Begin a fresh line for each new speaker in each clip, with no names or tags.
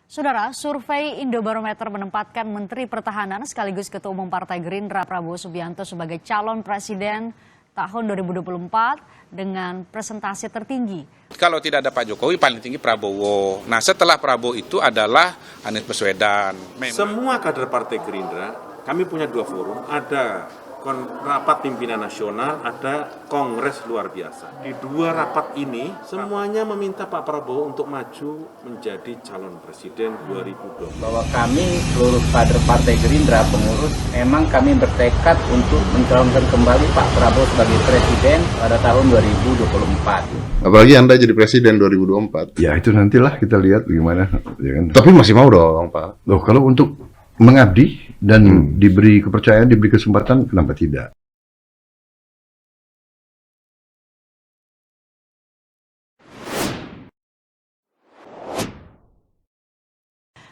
Saudara, survei Indobarometer menempatkan Menteri Pertahanan sekaligus Ketua Umum Partai Gerindra Prabowo Subianto sebagai calon presiden tahun 2024 dengan presentasi tertinggi.
Kalau tidak ada Pak Jokowi, paling tinggi Prabowo. Nah, setelah Prabowo itu adalah Anies Baswedan.
Semua kader Partai Gerindra, kami punya dua forum, ada rapat pimpinan nasional, ada kongres luar biasa. Di dua rapat ini, semuanya meminta Pak Prabowo untuk maju menjadi calon presiden 2024.
Bahwa kami seluruh kader Partai Gerindra, pengurus, memang kami bertekad untuk mencalonkan kembali Pak Prabowo sebagai presiden pada tahun 2024.
Apalagi Anda jadi presiden 2024.
Ya itu nantilah kita lihat bagaimana. Ya kan?
Tapi masih mau dong, Pak.
Loh, kalau untuk mengabdi dan diberi kepercayaan, diberi kesempatan, kenapa tidak?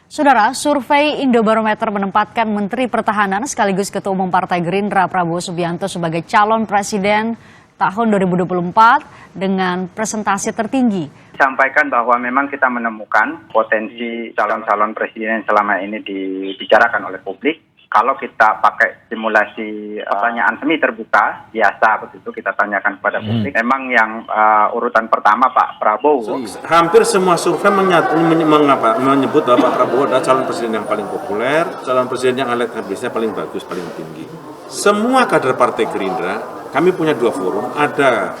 Saudara, survei Indobarometer menempatkan Menteri Pertahanan sekaligus Ketua Umum Partai Gerindra Prabowo Subianto sebagai calon presiden tahun 2024 dengan presentasi tertinggi.
Sampaikan bahwa memang kita menemukan potensi calon-calon presiden yang selama ini dibicarakan oleh publik. Kalau kita pakai simulasi pertanyaan semi terbuka, biasa begitu kita tanyakan kepada publik. Memang yang urutan pertama Pak Prabowo.
Hampir semua survei menyebut bahwa Pak Prabowo adalah calon presiden yang paling populer, calon presiden yang elektabilitasnya paling bagus, paling tinggi. Semua kader Partai Gerindra, kami punya dua forum, ada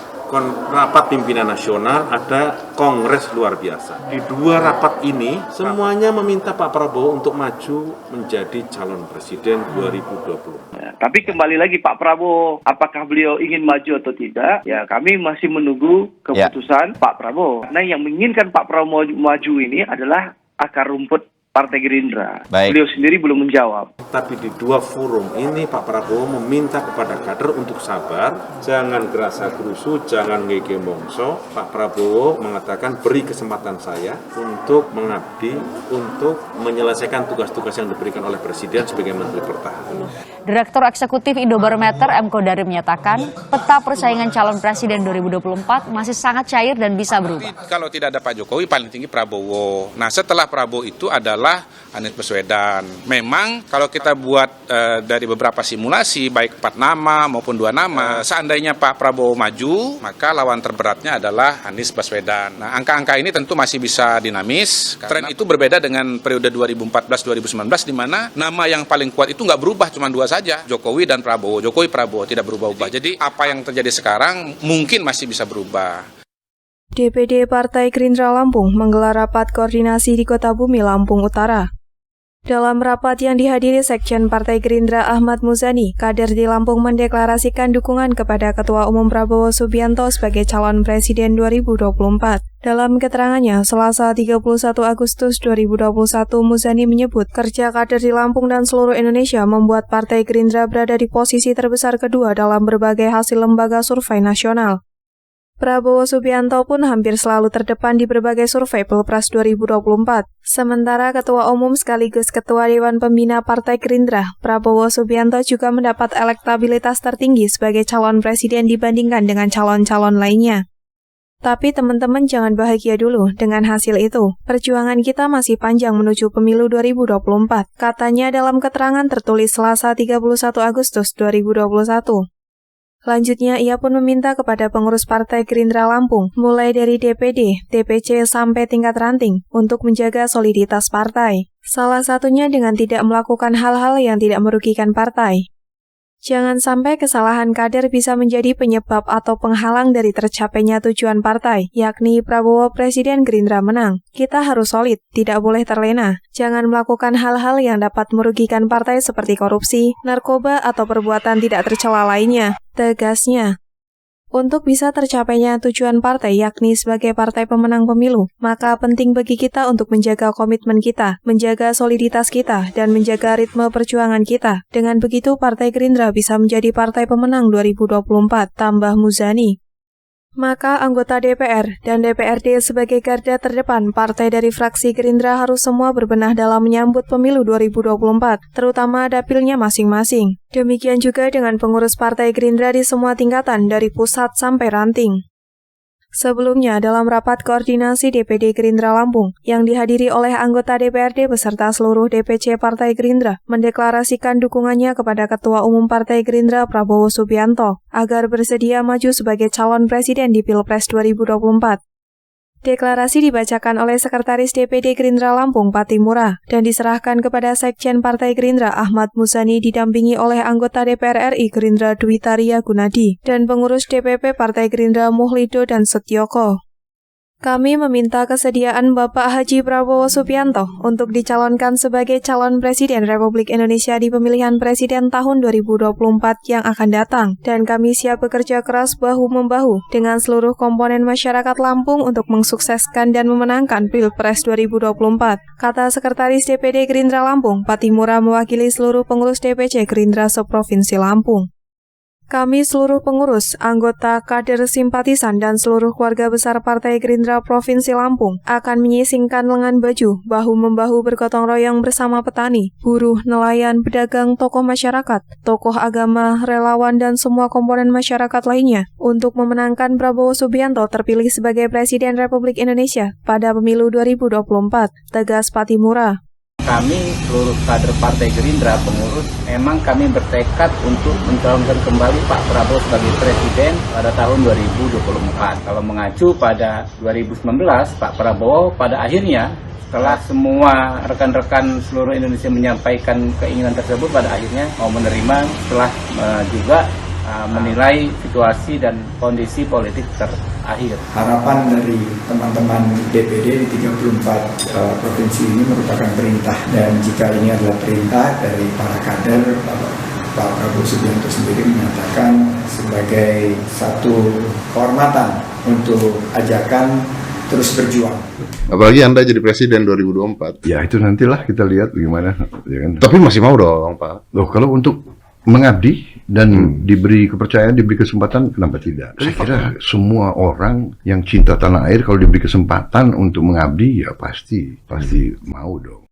rapat pimpinan nasional, ada kongres luar biasa. Di dua rapat ini, semuanya meminta Pak Prabowo untuk maju menjadi calon presiden 2024.
Ya, tapi kembali lagi Pak Prabowo, apakah beliau ingin maju atau tidak? Ya, kami masih menunggu keputusan Pak Prabowo. Karena yang menginginkan Pak Prabowo maju ini adalah akar rumput Partai Gerindra. Baik. Beliau sendiri belum menjawab.
Tapi di dua forum ini Pak Prabowo meminta kepada kader untuk sabar, jangan gerasa gerusu, jangan ngege mongso. Pak Prabowo mengatakan beri kesempatan saya untuk mengabdi, untuk menyelesaikan tugas-tugas yang diberikan oleh Presiden sebagai Menteri Pertahanan.
Direktur Eksekutif Indobarometer M. Kodari menyatakan peta persaingan calon presiden 2024 masih sangat cair dan bisa berubah.
Kalau tidak ada Pak Jokowi, paling tinggi Prabowo. Nah, setelah Prabowo itu adalah Anies Baswedan. Memang kalau kita buat dari beberapa simulasi, baik 4 nama maupun 2 nama, seandainya Pak Prabowo maju, maka lawan terberatnya adalah Anies Baswedan. Nah, angka-angka ini tentu masih bisa dinamis. Tren itu berbeda dengan periode 2014-2019, di mana nama yang paling kuat itu nggak berubah, cuma 2 saja, Jokowi dan Prabowo. Jokowi, Prabowo tidak berubah-ubah. Jadi apa yang terjadi sekarang mungkin masih bisa berubah.
DPD Partai Gerindra Lampung menggelar rapat koordinasi di Kota Bumi, Lampung Utara. Dalam rapat yang dihadiri Sekjen Partai Gerindra Ahmad Muzani, kader di Lampung mendeklarasikan dukungan kepada Ketua Umum Prabowo Subianto sebagai calon presiden 2024. Dalam keterangannya, Selasa 31 Agustus 2021, Muzani menyebut kerja kader di Lampung dan seluruh Indonesia membuat Partai Gerindra berada di posisi terbesar kedua dalam berbagai hasil lembaga survei nasional. Prabowo Subianto pun hampir selalu terdepan di berbagai survei Pilpres 2024. Sementara Ketua Umum sekaligus Ketua Dewan Pembina Partai Gerindra, Prabowo Subianto juga mendapat elektabilitas tertinggi sebagai calon presiden dibandingkan dengan calon-calon lainnya. Tapi teman-teman jangan bahagia dulu dengan hasil itu. Perjuangan kita masih panjang menuju pemilu 2024, katanya dalam keterangan tertulis Selasa 31 Agustus 2021. Selanjutnya, ia pun meminta kepada pengurus Partai Gerindra Lampung, mulai dari DPD, DPC sampai tingkat ranting, untuk menjaga soliditas partai. Salah satunya dengan tidak melakukan hal-hal yang tidak merugikan partai. Jangan sampai kesalahan kader bisa menjadi penyebab atau penghalang dari tercapainya tujuan partai, yakni Prabowo Presiden Gerindra menang. Kita harus solid, tidak boleh terlena. Jangan melakukan hal-hal yang dapat merugikan partai seperti korupsi, narkoba, atau perbuatan tidak tercela lainnya, tegasnya. Untuk bisa tercapainya tujuan partai yakni sebagai partai pemenang pemilu, maka penting bagi kita untuk menjaga komitmen kita, menjaga soliditas kita, dan menjaga ritme perjuangan kita. Dengan begitu Partai Gerindra bisa menjadi partai pemenang 2024, tambah Muzani. Maka anggota DPR dan DPRD sebagai garda terdepan partai dari fraksi Gerindra harus semua berbenah dalam menyambut pemilu 2024, terutama dapilnya masing-masing. Demikian juga dengan pengurus Partai Gerindra di semua tingkatan dari pusat sampai ranting. Sebelumnya, dalam rapat koordinasi DPD Gerindra Lampung yang dihadiri oleh anggota DPRD beserta seluruh DPC Partai Gerindra mendeklarasikan dukungannya kepada Ketua Umum Partai Gerindra Prabowo Subianto agar bersedia maju sebagai calon presiden di Pilpres 2024. Deklarasi dibacakan oleh Sekretaris DPD Gerindra Lampung Patimura dan diserahkan kepada Sekjen Partai Gerindra Ahmad Muzani didampingi oleh anggota DPR RI Gerindra Dwi Taria Gunadi dan pengurus DPP Partai Gerindra Muhlido dan Setyoko. Kami meminta kesediaan Bapak Haji Prabowo Subianto untuk dicalonkan sebagai calon Presiden Republik Indonesia di pemilihan Presiden tahun 2024 yang akan datang, dan kami siap bekerja keras bahu-membahu dengan seluruh komponen masyarakat Lampung untuk mensukseskan dan memenangkan Pilpres 2024, kata Sekretaris DPD Gerindra Lampung, Patimura mewakili seluruh pengurus DPC Gerindra seprovinsi Lampung. Kami seluruh pengurus, anggota, kader, simpatisan, dan seluruh keluarga besar Partai Gerindra Provinsi Lampung akan menyisingkan lengan baju, bahu-membahu bergotong royong bersama petani, buruh, nelayan, pedagang, tokoh masyarakat, tokoh agama, relawan, dan semua komponen masyarakat lainnya untuk memenangkan Prabowo Subianto terpilih sebagai Presiden Republik Indonesia pada pemilu 2024, tegas Patimura.
Kami seluruh kader Partai Gerindra pengurus memang kami bertekad untuk mencalonkan kembali Pak Prabowo sebagai Presiden pada tahun 2024. Kalau mengacu pada 2019, Pak Prabowo pada akhirnya setelah semua rekan-rekan seluruh Indonesia menyampaikan keinginan tersebut, pada akhirnya mau menerima setelah juga menilai situasi dan kondisi politik terakhir.
Harapan dari teman-teman DPD di 34 provinsi ini merupakan perintah, dan jika ini adalah perintah dari para kader, Pak Prabowo Subianto sendiri menyatakan sebagai satu kehormatan untuk ajakan terus berjuang.
Apalagi Anda jadi presiden 2024.
Ya itu nantilah kita lihat bagaimana. Ya kan?
Tapi masih mau dong, Pak.
Loh, kalau untuk mengabdi dan diberi kepercayaan, diberi kesempatan, kenapa tidak? Saya kira semua orang yang cinta tanah air kalau diberi kesempatan untuk mengabdi, ya pasti mau dong.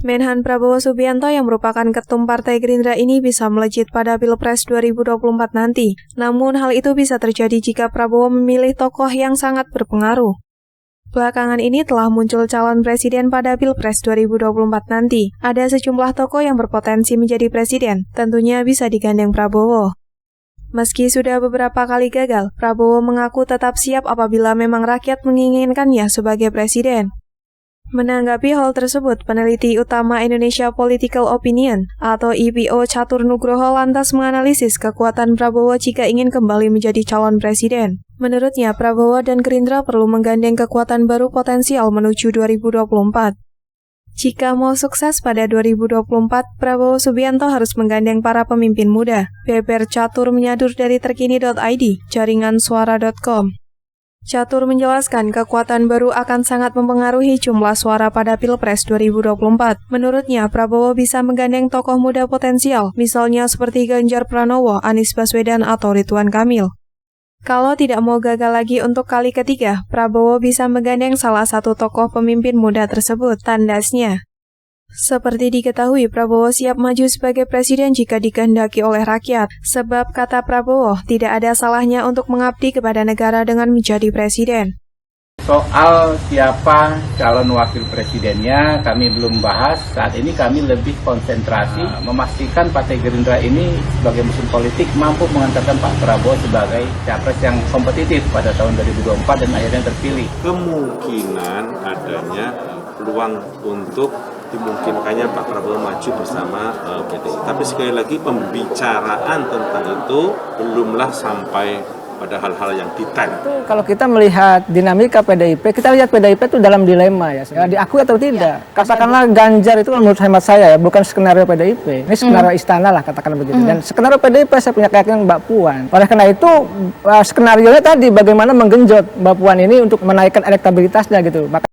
Menhan Prabowo Subianto yang merupakan ketum Partai Gerindra ini bisa melejit pada Pilpres 2024 nanti. Namun hal itu bisa terjadi jika Prabowo memilih tokoh yang sangat berpengaruh. Belakangan ini telah muncul calon presiden pada Pilpres 2024 nanti. Ada sejumlah tokoh yang berpotensi menjadi presiden, tentunya bisa digandeng Prabowo. Meski sudah beberapa kali gagal, Prabowo mengaku tetap siap apabila memang rakyat menginginkannya sebagai presiden. Menanggapi hal tersebut, peneliti utama Indonesia Political Opinion atau IPO Catur Nugroho lantas menganalisis kekuatan Prabowo jika ingin kembali menjadi calon presiden. Menurutnya, Prabowo dan Gerindra perlu menggandeng kekuatan baru potensial menuju 2024. Jika mau sukses pada 2024, Prabowo Subianto harus menggandeng para pemimpin muda. Beber Catur menyadur dari terkini.id, jaringan suara.com. Catur menjelaskan kekuatan baru akan sangat mempengaruhi jumlah suara pada Pilpres 2024. Menurutnya, Prabowo bisa menggandeng tokoh muda potensial, misalnya seperti Ganjar Pranowo, Anies Baswedan, atau Ridwan Kamil. Kalau tidak mau gagal lagi untuk kali ketiga, Prabowo bisa menggandeng salah satu tokoh pemimpin muda tersebut, tandasnya. Seperti diketahui, Prabowo siap maju sebagai presiden jika dikehendaki oleh rakyat, sebab kata Prabowo, tidak ada salahnya untuk mengabdi kepada negara dengan menjadi presiden.
Soal siapa calon wakil presidennya kami belum bahas. Saat ini kami lebih konsentrasi memastikan Partai Gerindra ini sebagai mesin politik mampu mengantarkan Pak Prabowo sebagai capres yang kompetitif pada tahun 2024 dan akhirnya terpilih.
Kemungkinan adanya peluang untuk dimungkinkannya Pak Prabowo maju bersama PDI. Tapi sekali lagi pembicaraan tentang itu belumlah sampai pada hal-hal yang detail.
Kalau kita melihat dinamika PDIP, kita lihat PDIP itu dalam dilema ya, diakui atau tidak. Katakanlah Ganjar itu menurut hemat saya ya, bukan skenario PDIP. Ini skenario istana lah katakan begitu. Dan skenario PDIP saya punya keyakinan Mbak Puan. Oleh karena itu skenario-nya tadi bagaimana menggenjot Mbak Puan ini untuk menaikkan elektabilitasnya gitu. Maka